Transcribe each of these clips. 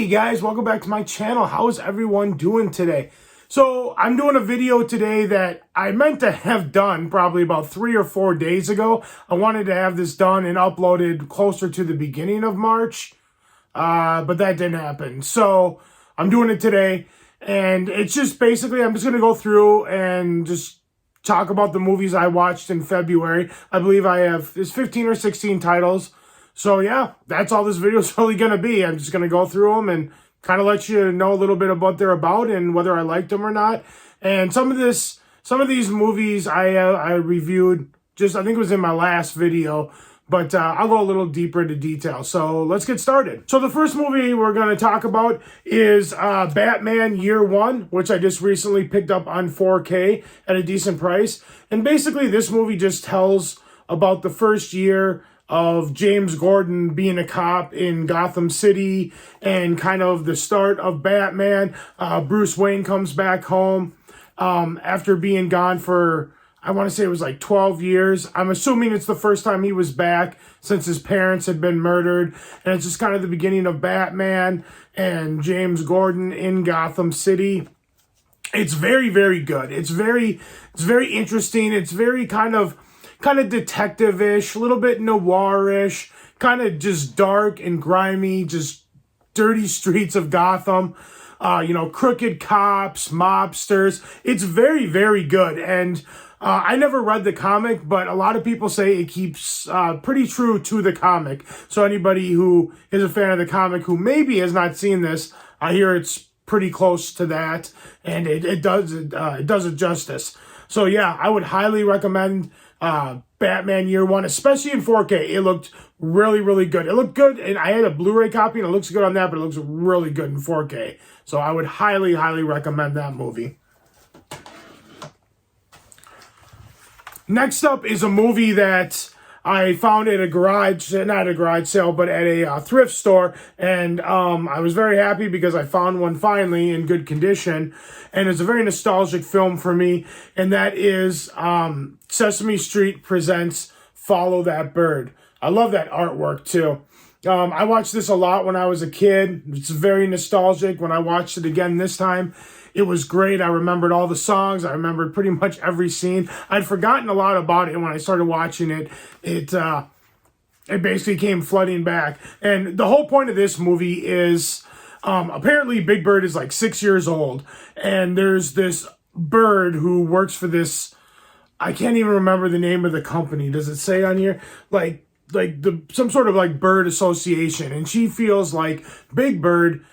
guys, welcome back to my channel. How's everyone doing today? So I'm doing a video today that I meant to have done probably about 3 or 4 days ago. I wanted to have this done and uploaded closer to the beginning of March, but that didn't happen. So I'm doing it today, and it's just basically I'm just going to go through and just talk about the movies I watched in February. I believe there's 15 or 16 titles. So yeah, that's all this video is really going to be. I'm just going to go through them and kind of let you know a little bit about what they're about and whether I liked them or not. And some of these movies I reviewed I think it was in my last video, but I'll go a little deeper into detail. So let's get started. So the first movie we're going to talk about is Batman Year One, which I just recently picked up on 4K at a decent price. And basically this movie just tells about the first year of James Gordon being a cop in Gotham City and kind of the start of Batman. Bruce Wayne comes back home after being gone for, I want to say it was like 12 years. I'm assuming it's the first time he was back since his parents had been murdered. And it's just kind of the beginning of Batman and James Gordon in Gotham City. It's very, very good. It's very interesting. It's very kind of detective-ish, a little bit noir-ish, kind of just dark and grimy, just dirty streets of Gotham, crooked cops, mobsters. It's very, very good. And I never read the comic, but a lot of people say it keeps pretty true to the comic. So anybody who is a fan of the comic who maybe has not seen this, I hear it's pretty close to that, and it does it justice. So yeah, I would highly recommend Batman Year One, especially in 4K. It looked really, really good. It looked good, and I had a Blu-ray copy, and it looks good on that, but it looks really good in 4K. So I would highly, highly recommend that movie. Next up is a movie that I found at not a garage sale, but at a thrift store, and I was very happy because I found one finally in good condition, and it's a very nostalgic film for me, and that is Sesame Street presents Follow That Bird. I love that artwork too. I watched this a lot when I was a kid. It's very nostalgic. When I watched it again this time, it was great. I remembered all the songs. I remembered pretty much every scene. I'd forgotten a lot about it when I started watching it. It basically came flooding back. And the whole point of this movie is apparently Big Bird is like 6 years old. And there's this bird who works for this, I can't even remember the name of the company. Does it say on here? Some sort of like bird association. And she feels like Big Bird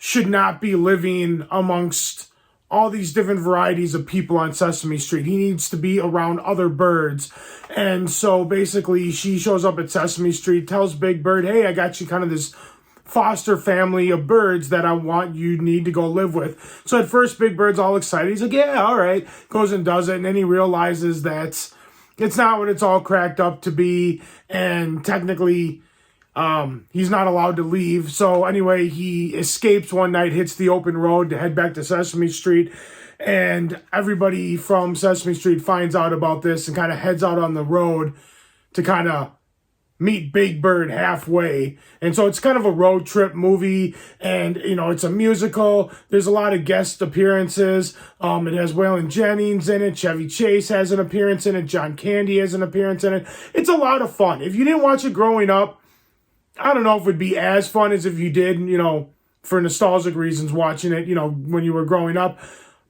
should not be living amongst all these different varieties of people on Sesame Street. He needs to be around other birds. And so basically she shows up at Sesame Street, tells Big Bird, hey, I got you kind of this foster family of birds that you need to go live with. So at first Big Bird's all excited. He's like, yeah, all right. Goes and does it. And then he realizes that it's not what it's all cracked up to be. And technically, he's not allowed to leave. So anyway, he escapes one night, hits the open road to head back to Sesame Street. And everybody from Sesame Street finds out about this and kind of heads out on the road to kind of meet Big Bird halfway. And so it's kind of a road trip movie, and it's a musical. There's a lot of guest appearances. It has Waylon Jennings in it. Chevy Chase has an appearance in it. John Candy has an appearance in it. It's a lot of fun. If you didn't watch it growing up, I don't know if it would be as fun as if you did, for nostalgic reasons watching it, when you were growing up.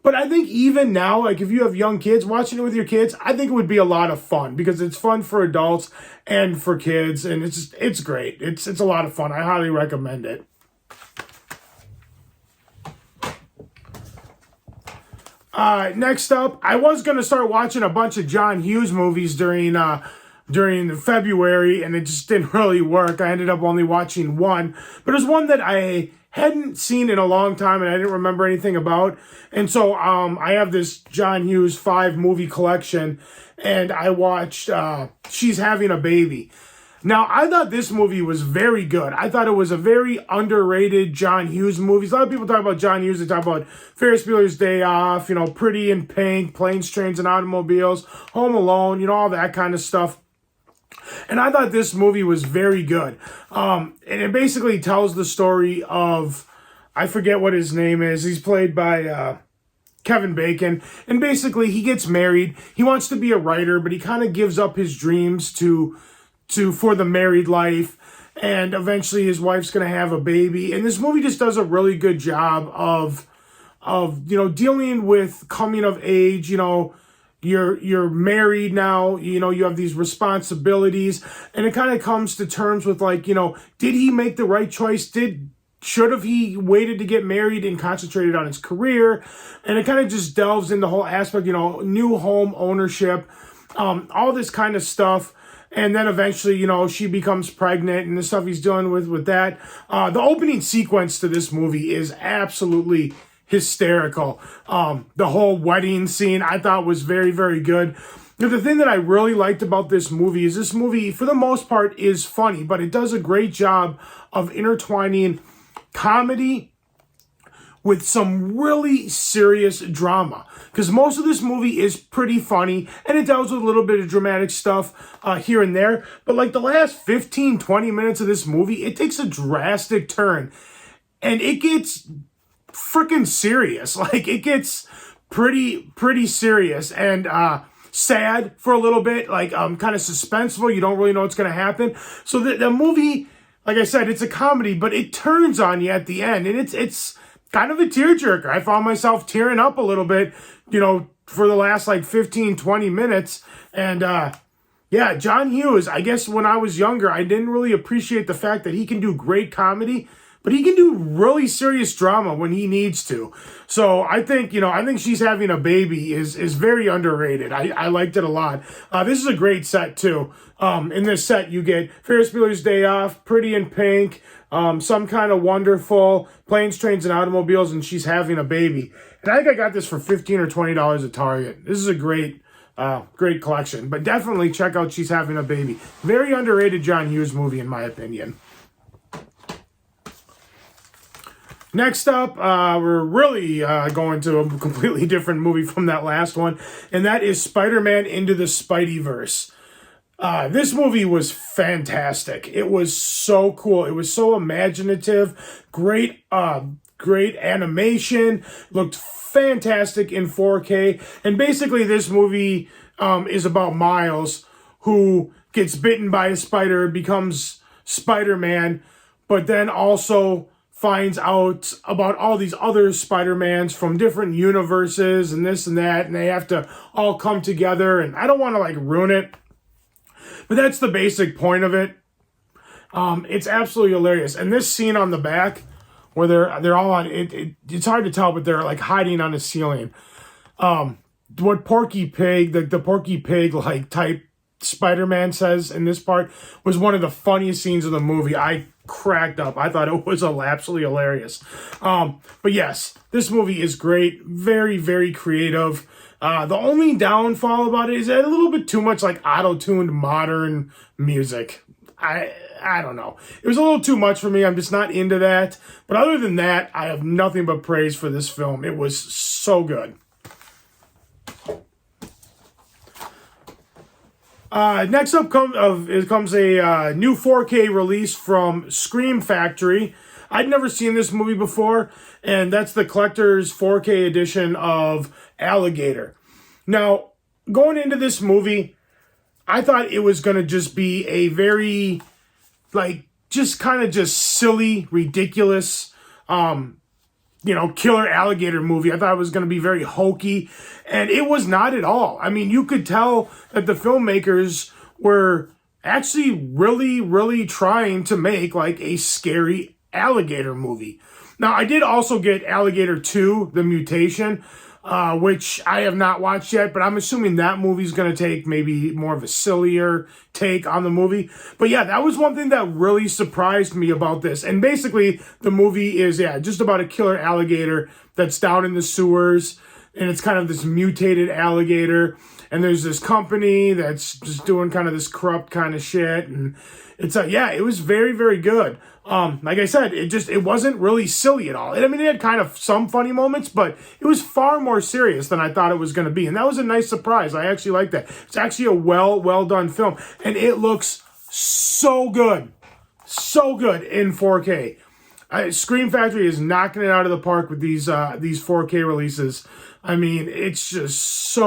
But I think even now, like if you have young kids watching it with your kids, I think it would be a lot of fun because it's fun for adults and for kids, and it's great. It's a lot of fun. I highly recommend it. Next up, I was going to start watching a bunch of John Hughes movies during February, and it just didn't really work. I ended up only watching one, but it was one that I hadn't seen in a long time and I didn't remember anything about. And so I have this John Hughes 5 movie collection, and I watched She's Having a Baby. Now, I thought this movie was very good. I thought it was a very underrated John Hughes movie. A lot of people talk about John Hughes. They talk about Ferris Bueller's Day Off, Pretty in Pink, Planes, Trains, and Automobiles, Home Alone, all that kind of stuff. And I thought this movie was very good. And it basically tells the story of I forget what his name is. He's played by Kevin Bacon. And basically, he gets married. He wants to be a writer, but he kind of gives up his dreams for the married life. And eventually, his wife's going to have a baby. And this movie just does a really good job of dealing with coming of age. You're married now, you have these responsibilities, and it kind of comes to terms with did he make the right choice? Should have he waited to get married and concentrated on his career? And it kind of just delves in the whole aspect, new home ownership, all this kind of stuff. And then eventually, she becomes pregnant and the stuff he's dealing with that. The opening sequence to this movie is absolutely hysterical. The whole wedding scene I thought was very, very good. The thing that I really liked about this movie is this movie, for the most part, is funny, but it does a great job of intertwining comedy with some really serious drama. Because most of this movie is pretty funny, and it deals with a little bit of dramatic stuff here and there. But the last 15, 20 minutes of this movie, it takes a drastic turn. And it gets freaking serious. It gets pretty serious and sad for a little bit, kind of suspenseful. You don't really know what's going to happen. So the movie, like I said, it's a comedy, but it turns on you at the end, and it's kind of a tearjerker. I found myself tearing up a little bit, for the last 15, 20 minutes. And John Hughes, I guess when I was younger, I didn't really appreciate the fact that he can do great comedy, but he can do really serious drama when he needs to. So I think She's Having a Baby is very underrated. I liked it a lot. This is a great set too. In this set, you get Ferris Bueller's Day Off, Pretty in Pink, Some Kind of Wonderful, Planes, Trains, and Automobiles, and She's Having a Baby. And I think I got this for $15 or $20 at Target. This is a great collection. But definitely check out She's Having a Baby. Very underrated John Hughes movie, in my opinion. Next up, we're really going to a completely different movie from that last one, and that is SpiderMan Into the SpiderVerse. This movie was fantastic. It was so cool. It was so imaginative. Great animation. Looked fantastic in 4K. And basically, this movie is about Miles, who gets bitten by a spider, becomes Spider-Man, but then also finds out about all these other Spider-Mans from different universes and this and that, and they have to all come together. And I don't want to ruin it, but that's the basic point of it. It's absolutely hilarious. And this scene on the back where they're all on it's hard to tell, but they're hiding on the ceiling. What Porky Pig, the Porky Pig type Spider-Man says in this part was one of the funniest scenes of the movie. I cracked up. I thought it was absolutely hilarious. But yes, this movie is great. Very, very creative. The only downfall about it is that a little bit too much auto-tuned modern music. I don't know. It was a little too much for me. I'm just not into that. But other than that, I have nothing but praise for this film. It was so good. Next up comes a new 4K release from Scream Factory. I'd never seen this movie before, and that's the collector's 4K edition of Alligator. Now, going into this movie, I thought it was going to just be a very, just silly, ridiculous, killer alligator movie. I thought it was going to be very hokey, and it was not at all. I mean, you could tell that the filmmakers were actually really, really trying to make a scary alligator movie. Now, I did also get Alligator 2, The Mutation, which I have not watched yet, but I'm assuming that movie's going to take maybe more of a sillier take on the movie. But yeah, that was one thing that really surprised me about this. And basically, the movie is, just about a killer alligator that's down in the sewers, and it's kind of this mutated alligator. And there's this company that's just doing kind of this corrupt kind of shit. And it's it was very, very good. Like I said, it wasn't really silly at all. I mean, it had kind of some funny moments, but it was far more serious than I thought it was going to be. And that was a nice surprise. I actually like that. It's actually a well done film. And it looks so good. So good in 4K. Scream Factory is knocking it out of the park with these 4K releases. I mean, it's just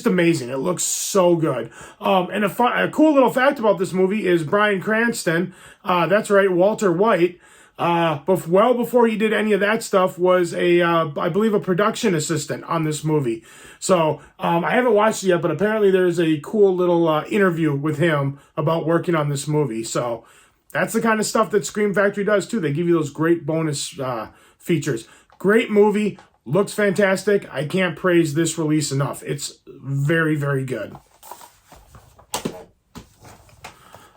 amazing. It looks so good. And a cool little fact about this movie is Bryan Cranston, that's right, Walter White, well before he did any of that stuff, was I believe a production assistant on this movie. So I haven't watched it yet, but apparently there's a cool little interview with him about working on this movie. So that's the kind of stuff that Scream Factory does too. They give you those great bonus features. Great movie. Looks fantastic. I can't praise this release enough. It's very, very good.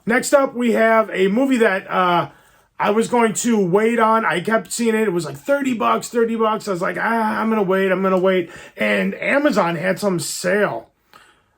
Next up, we have a movie that I was going to wait on. I kept seeing it. It was like $30, $30. I was like, I'm going to wait. And Amazon had some sale.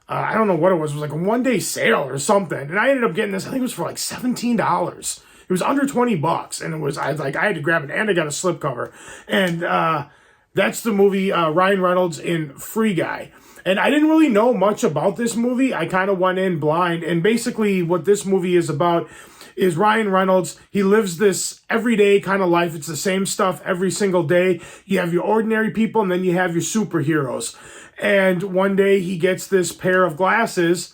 I don't know what it was. It was like a one-day sale or something. And I ended up getting this. I think it was for like $17. It was under $20. And I had to grab it, and I got a slipcover. And that's the movie Ryan Reynolds in Free Guy. And I didn't really know much about this movie. I kind of went in blind. And basically what this movie is about is Ryan Reynolds. He lives this everyday kind of life. It's the same stuff every single day. You have your ordinary people, and then you have your superheroes. And one day he gets this pair of glasses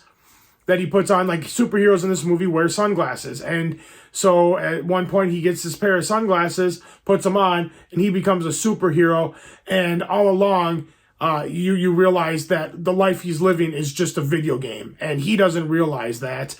that he puts on. Like superheroes in this movie wear sunglasses. And so at one point he gets this pair of sunglasses, puts them on, and he becomes a superhero. And all along, you realize that the life he's living is just a video game, and he doesn't realize that.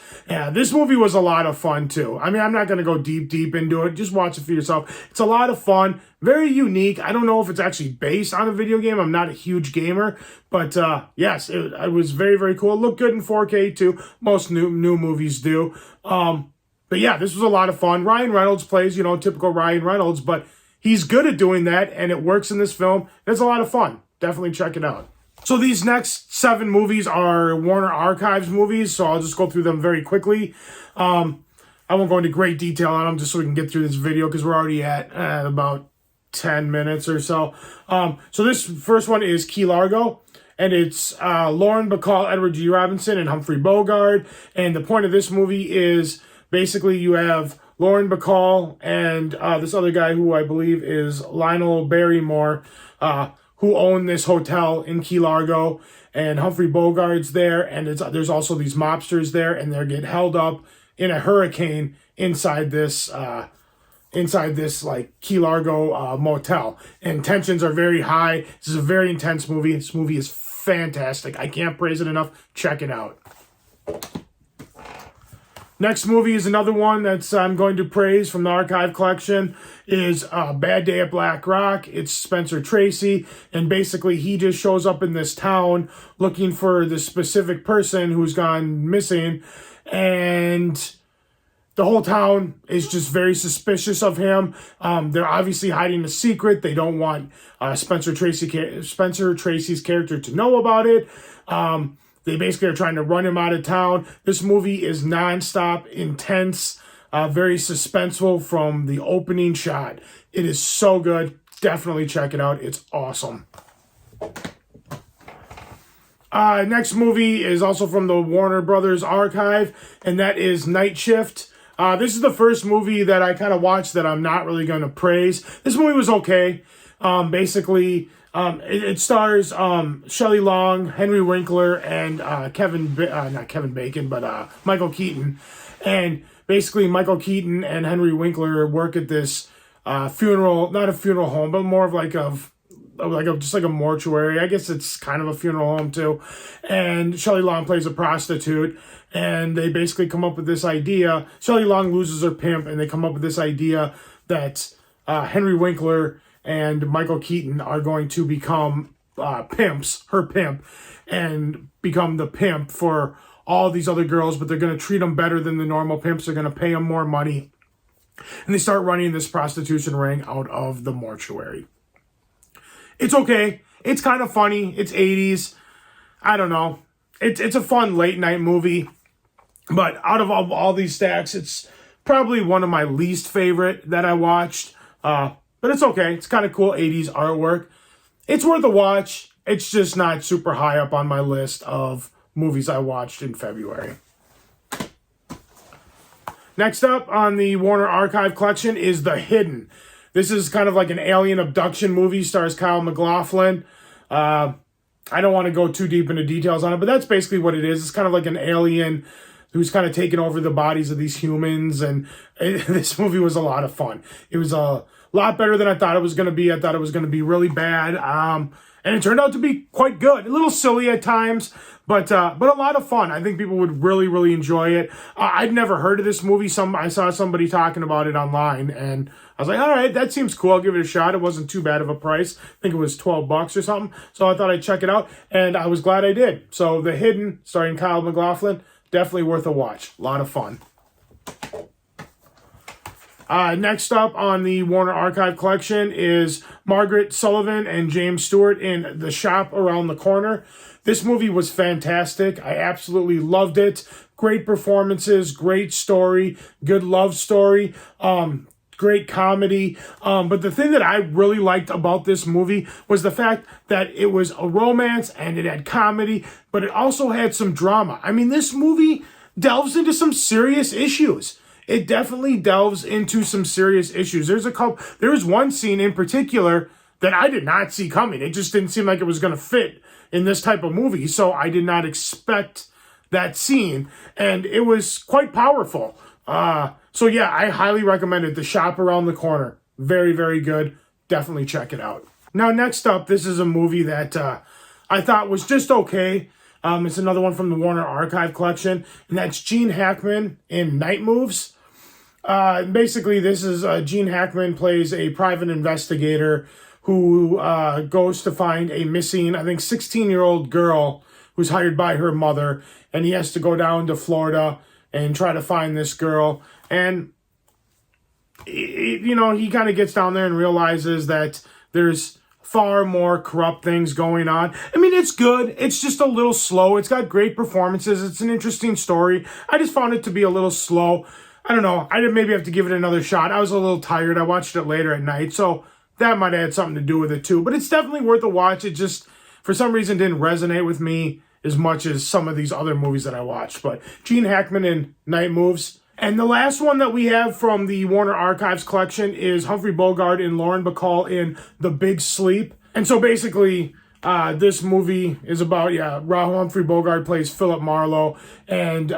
This movie was a lot of fun too. I mean, I'm not going to go deep into it. Just watch it for yourself. It's a lot of fun, very unique. I don't know if it's actually based on a video game. I'm not a huge gamer, but yes, it was very, very cool. It looked good in 4K too. Most new movies do. But yeah, this was a lot of fun. Ryan Reynolds plays, typical Ryan Reynolds, but he's good at doing that, and it works in this film. It's a lot of fun. Definitely check it out. So these next 7 movies are Warner Archives movies, so I'll just go through them very quickly. I won't go into great decil on them just so we can get through this video because we're already at about 10 minutes or so. So this first one is Key Largo, and it's Lauren Bacall, Edward G. Robinson, and Humphrey Bogart. And the point of this movie is basically you have Lauren Bacall and this other guy who I believe is Lionel Barrymore, who own this hotel in Key Largo, and Humphrey Bogart's there, and there's also these mobsters there, and they get held up in a hurricane inside this like Key Largo motel, and tensions are very high. This is a very intense movie. This movie is fantastic. I can't praise it enough. Check it out. Next movie is another one that's I'm going to praise from the archive collection is Bad Day at Blackrock. It's Spencer Tracy, and basically he just shows up in this town looking for this specific person who's gone missing, and the whole town is just very suspicious of him. They're obviously hiding a secret. They don't want Spencer Tracy's character to know about it. They basically are trying to run him out of town. This movie is nonstop, intense, very suspenseful from the opening shot. It is so good. Definitely check it out. It's awesome. Next movie is also from the Warner Brothers archive, and that is Night Shift. This is the first movie that I kind of watched that I'm not really going to praise. This movie was okay. Basically, it stars Shelley Long, Henry Winkler, and Michael Keaton. And basically, Michael Keaton and Henry Winkler work at this funeral, not a funeral home, but more of just like a mortuary. I guess it's kind of a funeral home too. And Shelley Long plays a prostitute, and they basically come up with this idea. Shelley Long loses her pimp, and they come up with this idea that Henry Winkler and Michael Keaton are going to become pimps, her pimp, and become the pimp for all these other girls, but they're going to treat them better than the normal pimps. They're going to pay them more money. And they start running this prostitution ring out of the mortuary. It's okay. It's kind of funny. It's 80s. I don't know. It's a fun late night movie. But out of all these stacks, it's probably one of my least favorite that I watched. But it's okay. It's kind of cool 80s artwork. It's worth a watch. It's just not super high up on my list of movies I watched in February. Next up on the Warner Archive collection is The Hidden. This is kind of like an alien abduction movie, stars Kyle MacLachlan. I don't want to go too deep into details on it, but that's basically what it is. It's kind of like an alien who's kind of taking over the bodies of these humans, and this movie was a lot of fun. It was a lot better than I thought it was going to be. I thought it was going to be really bad, and it turned out to be quite good. A little silly at times, but a lot of fun. I think people would really, really enjoy it. I'd never heard of this movie. I saw somebody talking about it online, and I was like, all right, that seems cool. I'll give it a shot. It wasn't too bad of a price. I think it was $12 or something. So I thought I'd check it out, and I was glad I did. So The Hidden, starring Kyle MacLachlan, definitely worth a watch. A lot of fun. Next up on the Warner Archive collection is Margaret Sullivan and James Stewart in The Shop Around the Corner. This movie was fantastic. I absolutely loved it. Great performances, great story, good love story, great comedy. But the thing that I really liked about this movie was the fact that it was a romance and it had comedy, but it also had some drama. I mean, this movie delves into some serious issues. It definitely delves into some serious issues. There was one scene in particular that I did not see coming. It just didn't seem like it was going to fit in this type of movie, so I did not expect that scene, and it was quite powerful. So yeah, I highly recommend it. The Shop Around the Corner. Very, very good. Definitely check it out. Now, next up, this is a movie that I thought was just okay. It's another one from the Warner Archive collection, and that's Gene Hackman in Night Moves. Basically, this is Gene Hackman plays a private investigator who goes to find a missing, I think, 16-year-old girl who's hired by her mother, and he has to go down to Florida and try to find this girl. And, he kind of gets down there and realizes that there's far more corrupt things going on. I mean, it's good. It's just a little slow. It's got great performances. It's an interesting story. I just found it to be a little slow. I don't know. I did maybe have to give it another shot. I was a little tired. I watched it later at night, so that might have had something to do with it too. But it's definitely worth a watch. It just, for some reason, didn't resonate with me as much as some of these other movies that I watched. But Gene Hackman in Night Moves. And the last one that we have from the Warner Archives collection is Humphrey Bogart and Lauren Bacall in The Big Sleep. And so basically, this movie is about, Humphrey Bogart plays Philip Marlowe, and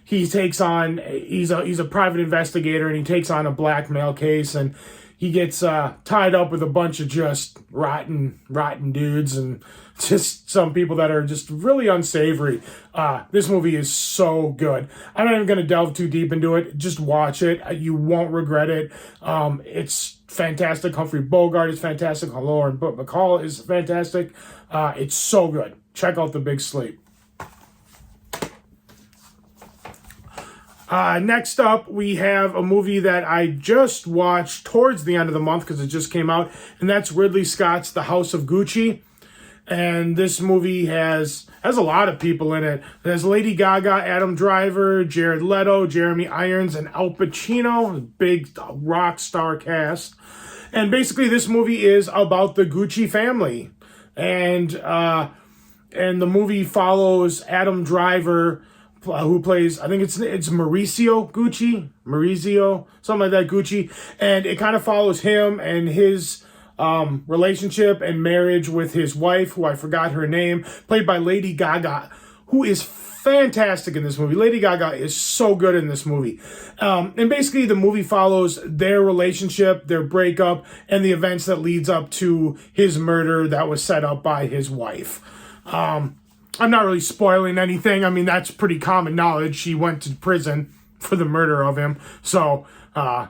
he's a private investigator, and he takes on a blackmail case, and he gets tied up with a bunch of just rotten dudes and just some people that are just really unsavory. This movie is so good. I'm not even going to delve too deep into it. Just watch it. You won't regret it. It's fantastic. Humphrey Bogart is fantastic. Lauren Bacall is fantastic. It's so good. Check out The Big Sleep. Next up, we have a movie that I just watched towards the end of the month because it just came out, and that's Ridley Scott's The House of Gucci. And this movie has a lot of people in it. It has Lady Gaga, Adam Driver, Jared Leto, Jeremy Irons, and Al Pacino, a big rock star cast. And basically, this movie is about the Gucci family, and the movie follows Adam Driver, who plays, I think it's Maurizio, something like that, Gucci, and it kind of follows him and his relationship and marriage with his wife, who I forgot her name, played by Lady Gaga, who is fantastic in this movie. Lady Gaga is so good in this movie. And basically the movie follows their relationship, their breakup, and the events that leads up to his murder that was set up by his wife. I'm not really spoiling anything. I mean, that's pretty common knowledge. She went to prison for the murder of him. So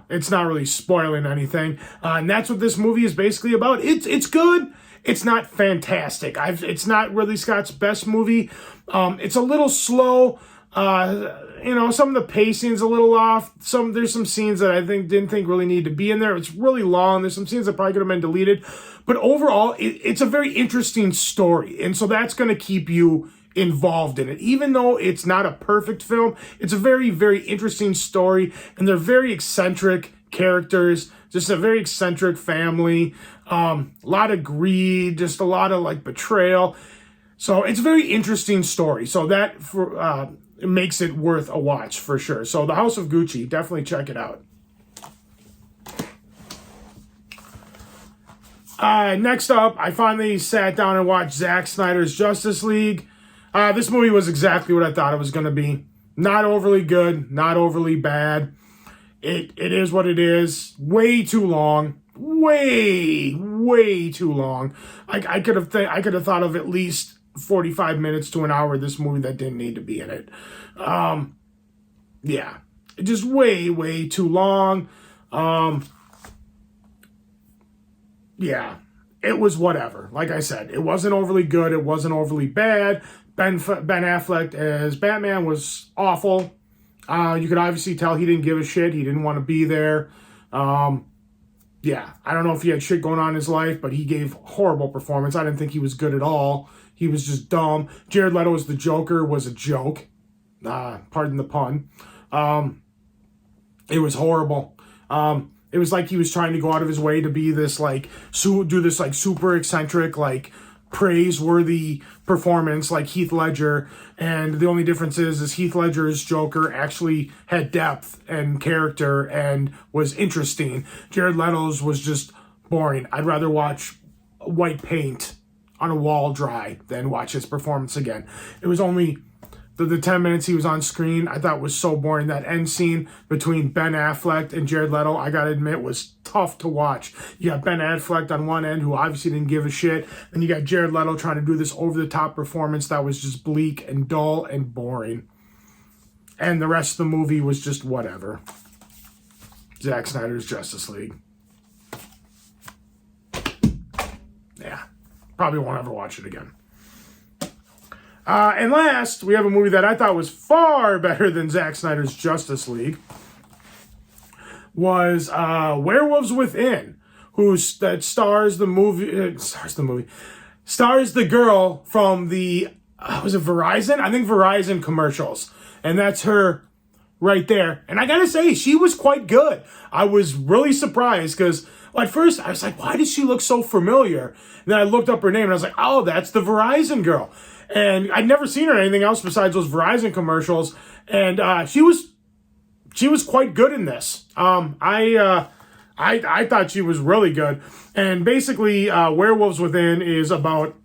it's not really spoiling anything. And that's what this movie is basically about. It's good. It's not fantastic. It's not Ridley Scott's best movie. It's a little slow. Some of the pacing's a little off. There's some scenes that I didn't think really need to be in there. It's really long. There's some scenes that probably could have been deleted. But overall, it's a very interesting story. And so that's going to keep you involved in it. Even though it's not a perfect film, it's a very, very interesting story. And they're very eccentric characters. Just a very eccentric family. A lot of greed. Just a lot of betrayal. So it's a very interesting story. So that makes it worth a watch for sure. So The House of Gucci, definitely check it out. Next up, I finally sat down and watched Zack Snyder's Justice League. This movie was exactly what I thought it was going to be. Not overly good, not overly bad. It is what it is. Way too long. Way too long. I could have thought of at least 45 minutes to an hour of this movie that didn't need to be in it. Yeah. Just way too long. Yeah, it was whatever. Like I said, it wasn't overly good. It wasn't overly bad. Ben Affleck as Batman was awful. You could obviously tell he didn't give a shit. He didn't want to be there. Yeah, I don't know if he had shit going on in his life, but he gave horrible performance. I didn't think he was good at all. He was just dumb. Jared Leto as the Joker was a joke. Pardon the pun. It was horrible. It was like he was trying to go out of his way to be this, like, do this, like, super eccentric, like, praiseworthy performance like Heath Ledger. And the only difference is Heath Ledger's Joker actually had depth and character and was interesting. Jared Leto's was just boring. I'd rather watch white paint on a wall dry than watch his performance again. It was only... The 10 minutes he was on screen, I thought was so boring. That end scene between Ben Affleck and Jared Leto, I gotta admit, was tough to watch. You got Ben Affleck on one end, who obviously didn't give a shit, and you got Jared Leto trying to do this over-the-top performance that was just bleak and dull and boring. And the rest of the movie was just whatever. Zack Snyder's Justice League. Yeah, probably won't ever watch it again. And last, we have a movie that I thought was far better than Zack Snyder's Justice League. Was Werewolves Within, stars the girl from the was it Verizon? I think Verizon commercials, and that's her right there. And I gotta say, she was quite good. I was really surprised because at first I was like, why does she look so familiar? And then I looked up her name and I was like, oh, that's the Verizon girl. And I'd never seen her in anything else besides those Verizon commercials. And she was quite good in this. I thought she was really good. And basically, Werewolves Within is about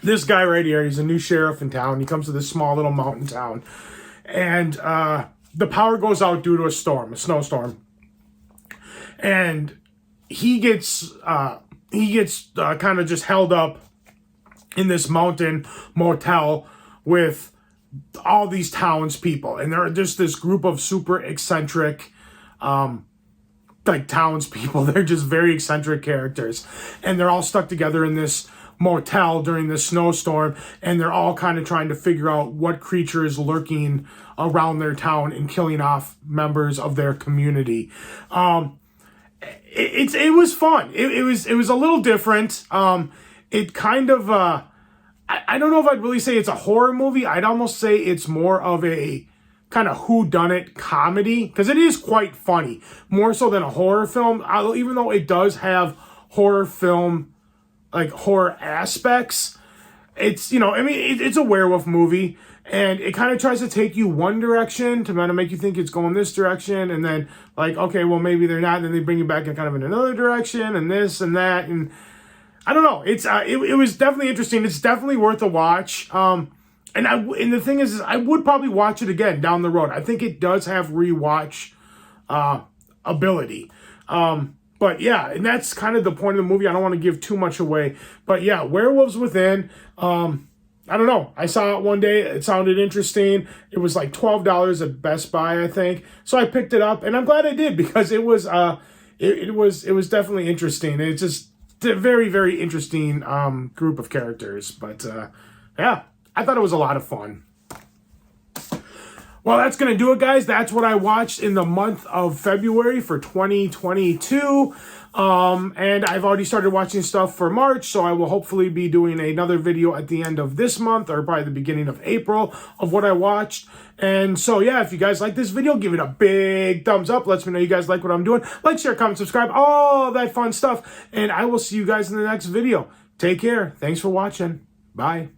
this guy right here. He's a new sheriff in town. He comes to this small little mountain town. And the power goes out due to a snowstorm. And he gets kind of just held up in this mountain motel with all these townspeople. And they're just this group of super eccentric, like townspeople. They're just very eccentric characters. And they're all stuck together in this motel during this snowstorm. And they're all kind of trying to figure out what creature is lurking around their town and killing off members of their community. It was fun. It was a little different. It kind of, I don't know if I'd really say it's a horror movie. I'd almost say it's more of a kind of whodunit comedy, because it is quite funny, more so than a horror film, even though it does have horror film, like horror aspects. It's, it's a werewolf movie, and it kind of tries to take you one direction to kind of make you think it's going this direction, and then like, okay, well, maybe they're not, and then they bring you back in kind of in another direction, and this and that, and I don't know. It's it was definitely interesting. It's definitely worth a watch. And the thing is I would probably watch it again down the road. I think it does have rewatch ability. But yeah, and that's kind of the point of the movie. I don't want to give too much away. But yeah, Werewolves Within. I don't know. I saw it one day. It sounded interesting. It was like $12 at Best Buy, I think. So I picked it up, and I'm glad I did, because it was it was definitely interesting. It's just a very, very interesting group of characters. But yeah, I thought it was a lot of fun. Well, that's going to do it, guys. That's what I watched in the month of February for 2022. And I've already started watching stuff for March, so I will hopefully be doing another video at the end of this month, or probably the beginning of April, of what I watched. And so, yeah, if you guys like this video, give it a big thumbs up. Lets me know you guys like what I'm doing. Like, share, comment, subscribe, all that fun stuff. And I will see you guys in the next video. Take care. Thanks for watching. Bye.